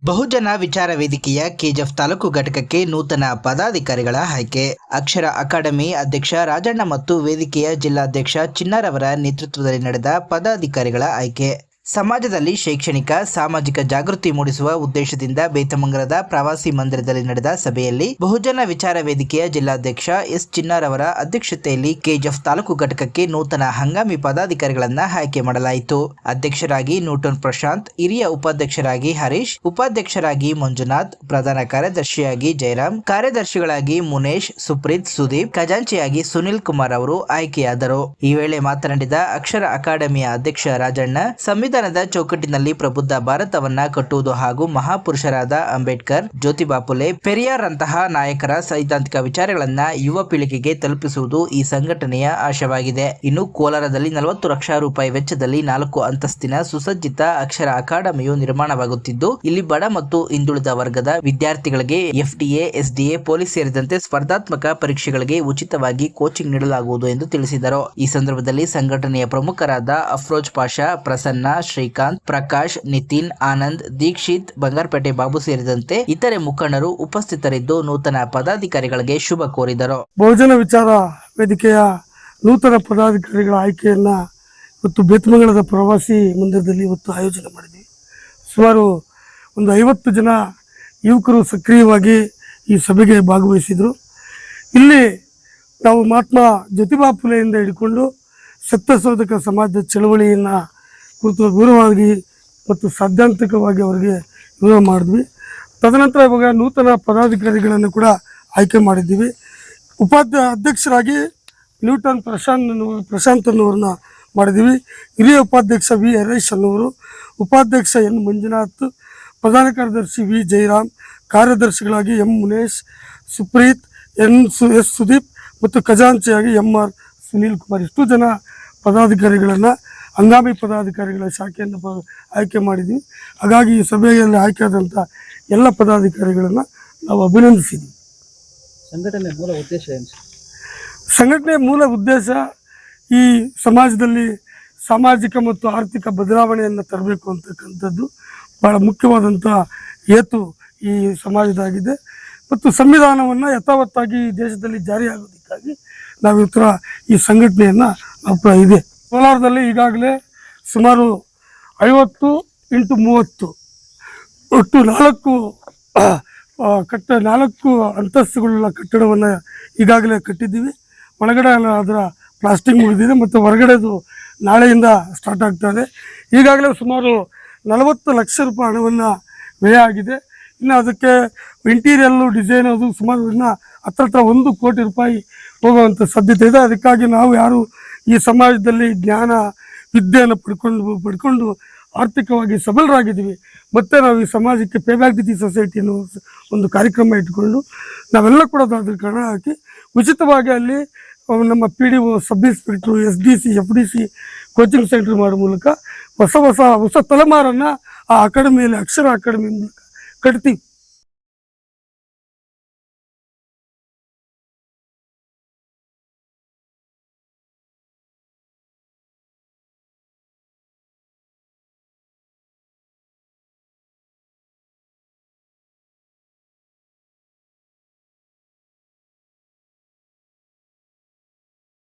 ಬಹುಜನ ವಿಚಾರ ವೇದಿಕೆಯ ಕೆಜಿಎಫ್ ತಾಲೂಕು ಘಟಕಕ್ಕೆ ನೂತನ ಪದಾಧಿಕಾರಿಗಳ ಆಯ್ಕೆ. ಅಕ್ಷರ ಅಕಾಡೆಮಿ ಅಧ್ಯಕ್ಷ ರಾಜಣ್ಣ ಮತ್ತು ವೇದಿಕೆಯ ಜಿಲ್ಲಾಧ್ಯಕ್ಷ ಚಿನ್ನರವರ ನೇತೃತ್ವದಲ್ಲಿ ನಡೆದ ಪದಾಧಿಕಾರಿಗಳ ಆಯ್ಕೆ. ಸಮಾಜದಲ್ಲಿ ಶೈಕ್ಷಣಿಕ ಸಾಮಾಜಿಕ ಜಾಗೃತಿ ಮೂಡಿಸುವ ಉದ್ದೇಶದಿಂದ ಬೇತಮಂಗಲದ ಪ್ರವಾಸಿ ಮಂದಿರದಲ್ಲಿ ನಡೆದ ಸಭೆಯಲ್ಲಿ ಬಹುಜನ ವಿಚಾರ ವೇದಿಕೆಯ ಜಿಲ್ಲಾಧ್ಯಕ್ಷ ಎಸ್ ಚಿನ್ನರವರ ಅಧ್ಯಕ್ಷತೆಯಲ್ಲಿ ಕೆಜಿಎಫ್ ತಾಲೂಕು ಘಟಕಕ್ಕೆ ನೂತನ ಹಂಗಾಮಿ ಪದಾಧಿಕಾರಿಗಳನ್ನ ಆಯ್ಕೆ ಮಾಡಲಾಯಿತು. ಅಧ್ಯಕ್ಷರಾಗಿ ನ್ಯೂಟನ್ ಪ್ರಶಾಂತ್, ಹಿರಿಯ ಉಪಾಧ್ಯಕ್ಷರಾಗಿ ಹರೀಶ್, ಉಪಾಧ್ಯಕ್ಷರಾಗಿ ಮಂಜುನಾಥ್, ಪ್ರಧಾನ ಕಾರ್ಯದರ್ಶಿಯಾಗಿ ಜಯರಾಮ್, ಕಾರ್ಯದರ್ಶಿಗಳಾಗಿ ಮುನೇಶ್, ಸುಪ್ರೀತ್, ಸುದೀಪ್, ಖಜಾಂಚಿಯಾಗಿ ಸುನಿಲ್ ಕುಮಾರ್ ಅವರು ಆಯ್ಕೆಯಾದರು. ಈ ವೇಳೆ ಮಾತನಾಡಿದ ಅಕ್ಷರ ಅಕಾಡೆಮಿಯ ಅಧ್ಯಕ್ಷ ರಾಜಣ್ಣ, ಸಂವಿಧಾನದ ಚೌಕಟ್ಟಿನಲ್ಲಿ ಪ್ರಬುದ್ಧ ಭಾರತವನ್ನ ಕಟ್ಟುವುದು ಹಾಗೂ ಮಹಾಪುರುಷರಾದ ಅಂಬೇಡ್ಕರ್, ಜ್ಯೋತಿಬಾ ಫುಲೆ, ಪೆರಿಯಾರ್ ರಂತಹ ನಾಯಕರ ಸೈದ್ಧಾಂತಿಕ ವಿಚಾರಗಳನ್ನ ಯುವ ಪೀಳಿಗೆಗೆ ತಲುಪಿಸುವುದು ಈ ಸಂಘಟನೆಯ ಆಶಯವಾಗಿದೆ. ಇನ್ನು ಕೋಲಾರದಲ್ಲಿ 40 ಲಕ್ಷ ರೂಪಾಯಿ ವೆಚ್ಚದಲ್ಲಿ 4 ಅಂತಸ್ತಿನ ಸುಸಜ್ಜಿತ ಅಕ್ಷರ ಅಕಾಡೆಮಿಯು ನಿರ್ಮಾಣವಾಗುತ್ತಿದ್ದು, ಇಲ್ಲಿ ಬಡ ಮತ್ತು ಹಿಂದುಳಿದ ವರ್ಗದ ವಿದ್ಯಾರ್ಥಿಗಳಿಗೆ ಎಫ್ಡಿಎ, ಎಸ್ಡಿಎ, ಪೊಲೀಸ್ ಸೇರಿದಂತೆ ಸ್ಪರ್ಧಾತ್ಮಕ ಪರೀಕ್ಷೆಗಳಿಗೆ ಉಚಿತವಾಗಿ ಕೋಚಿಂಗ್ ನೀಡಲಾಗುವುದು ಎಂದು ತಿಳಿಸಿದರು. ಈ ಸಂದರ್ಭದಲ್ಲಿ ಸಂಘಟನೆಯ ಪ್ರಮುಖರಾದ ಅಫ್ರೋಜ್ ಪಾಷಾ, ಪ್ರಸನ್ನ, ಶ್ರೀಕಾಂತ್, ಪ್ರಕಾಶ್, ನಿತಿನ್, ಆನಂದ್, ದೀಕ್ಷಿತ್, ಬಂಗಾರಪೇಟೆ ಬಾಬು ಸೇರಿದಂತೆ ಇತರೆ ಮುಖಂಡರು ಉಪಸ್ಥಿತರಿದ್ದು ನೂತನ ಪದಾಧಿಕಾರಿಗಳಿಗೆ ಶುಭ ಕೋರಿದರು. ಬಹುಜನ ವಿಚಾರ ವೇದಿಕೆಯ ನೂತನ ಪದಾಧಿಕಾರಿಗಳ ಆಯ್ಕೆಯನ್ನ ಇವತ್ತು ಬೇತಮಂಗಲದ ಪ್ರವಾಸಿ ಮಂದಿರದಲ್ಲಿ ಇವತ್ತು ಆಯೋಜನೆ ಮಾಡಿದ್ವಿ. ಸುಮಾರು ಒಂದು 50 ಜನ ಯುವಕರು ಸಕ್ರಿಯವಾಗಿ ಈ ಸಭೆಗೆ ಭಾಗವಹಿಸಿದರು. ಇಲ್ಲಿ ನಾವು ಮಹಾತ್ಮ ಜ್ಯೋತಿಬಾ ಫುಲೆಯಿಂದ ಹಿಡ್ಕೊಂಡು ಸತ್ಯಶೋಧಕ ಸಮಾಜದ ಚಳವಳಿಯನ್ನು ಕುರಿತು ವಿವರವಾಗಿ ಮತ್ತು ಸೈದ್ಧಾಂತಿಕವಾಗಿ ಅವರಿಗೆ ವಿವರ ಮಾಡಿದ್ವಿ. ತದನಂತರ ಇವಾಗ ನೂತನ ಪದಾಧಿಕಾರಿಗಳನ್ನು ಕೂಡ ಆಯ್ಕೆ ಮಾಡಿದ್ದೀವಿ. ಅಧ್ಯಕ್ಷರಾಗಿ ನ್ಯೂಟನ್ ಪ್ರಶಾಂತ್ ಅನ್ನೋರನ್ನ ಮಾಡಿದ್ದೀವಿ. ಹಿರಿಯ ಉಪಾಧ್ಯಕ್ಷ ವಿ ಹರೀಶ್ ಅನ್ನೋರು, ಉಪಾಧ್ಯಕ್ಷ ಎನ್ ಮಂಜುನಾಥ್, ಪ್ರಧಾನ ಕಾರ್ಯದರ್ಶಿ ವಿ ಜಯರಾಮ್, ಕಾರ್ಯದರ್ಶಿಗಳಾಗಿ ಎಂ ಮುನೇಶ್, ಸುಪ್ರೀತ್, ಎಸ್ ಸುದೀಪ್ ಮತ್ತು ಖಜಾಂಚಿಯಾಗಿ MR ಸುನೀಲ್ ಕುಮಾರ್. ಇಷ್ಟು ಜನ ಪದಾಧಿಕಾರಿಗಳನ್ನು ಹಂಗಾಮಿ ಪದಾಧಿಕಾರಿಗಳ ಶಾಖೆಯನ್ನು ಆಯ್ಕೆ ಮಾಡಿದ್ವಿ. ಹಾಗಾಗಿ ಈ ಸಭೆಯಲ್ಲಿ ಆಯ್ಕೆಯಾದಂಥ ಎಲ್ಲ ಪದಾಧಿಕಾರಿಗಳನ್ನು ನಾವು ಅಭಿನಂದಿಸಿದ್ವಿ. ಸಂಘಟನೆ ಮೂಲ ಉದ್ದೇಶ ಏನು? ಸಂಘಟನೆಯ ಮೂಲ ಉದ್ದೇಶ ಈ ಸಮಾಜದಲ್ಲಿ ಸಾಮಾಜಿಕ ಮತ್ತು ಆರ್ಥಿಕ ಬದಲಾವಣೆಯನ್ನು ತರಬೇಕು ಅಂತಕ್ಕಂಥದ್ದು ಭಾಳ ಮುಖ್ಯವಾದಂಥ ಹೇತು ಈ ಸಮಾಜದಾಗಿದೆ. ಮತ್ತು ಸಂವಿಧಾನವನ್ನು ಯಥಾವತ್ತಾಗಿ ದೇಶದಲ್ಲಿ ಜಾರಿಯಾಗೋದಕ್ಕಾಗಿ ನಾವು ಈ ಸಂಘಟನೆಯನ್ನು ನಾವು ಇದೆ. ಕೋಲಾರದಲ್ಲಿ ಈಗಾಗಲೇ ಸುಮಾರು 50 × 30 ಒಟ್ಟು 4 ಅಂತಸ್ತುಗಳ ಕಟ್ಟಡವನ್ನು ಈಗಾಗಲೇ ಕಟ್ಟಿದ್ದೀವಿ. ಒಳಗಡೆ ಅದರ ಪ್ಲಾಸ್ಟಿಂಗ್ ಮುಗಿದಿದೆ ಮತ್ತು ಹೊರಗಡೆದು ನಾಳೆಯಿಂದ ಸ್ಟಾರ್ಟ್ ಆಗ್ತಾಯಿದೆ. ಈಗಾಗಲೇ ಸುಮಾರು 40 ಲಕ್ಷ ರೂಪಾಯಿ ಹಣವನ್ನು ವ್ಯಯ ಆಗಿದೆ. ಇನ್ನು ಅದಕ್ಕೆ ಇಂಟೀರಿಯಲ್ಲು ಡಿಸೈನ್ ಅದು ಸುಮಾರು ಇನ್ನು ಹತ್ರ 1 ಕೋಟಿ ರೂಪಾಯಿ ಹೋಗುವಂಥ ಸಾಧ್ಯತೆ ಇದೆ. ಅದಕ್ಕಾಗಿ ನಾವು ಯಾರು ಈ ಸಮಾಜದಲ್ಲಿ ಜ್ಞಾನ ವಿದ್ಯೆಯನ್ನು ಪಡ್ಕೊಂಡು ಆರ್ಥಿಕವಾಗಿ ಸಬಲರಾಗಿದ್ದೀವಿ, ಮತ್ತು ನಾವು ಈ ಸಮಾಜಕ್ಕೆ ಪೇಬ್ಯಾಕ್ ದಿ ಸೊಸೈಟಿ ಅನ್ನೋ ಒಂದು ಕಾರ್ಯಕ್ರಮ ಇಟ್ಕೊಂಡು ನಾವೆಲ್ಲ ಕೂಡ ಅದ್ರ ಕಣ ಹಾಕಿ ಉಚಿತವಾಗಿ ಅಲ್ಲಿ ನಮ್ಮ PDO, sub inspector, SDC, FDC coaching centre ಮಾಡೋ ಮೂಲಕ ಹೊಸ ತಲೆಮಾರನ್ನು ಆ ಅಕಾಡೆಮಿಯಲ್ಲಿ ಅಕ್ಷರ ಅಕಾಡೆಮಿ ಮೂಲಕ ಕಟ್ತೀವಿ.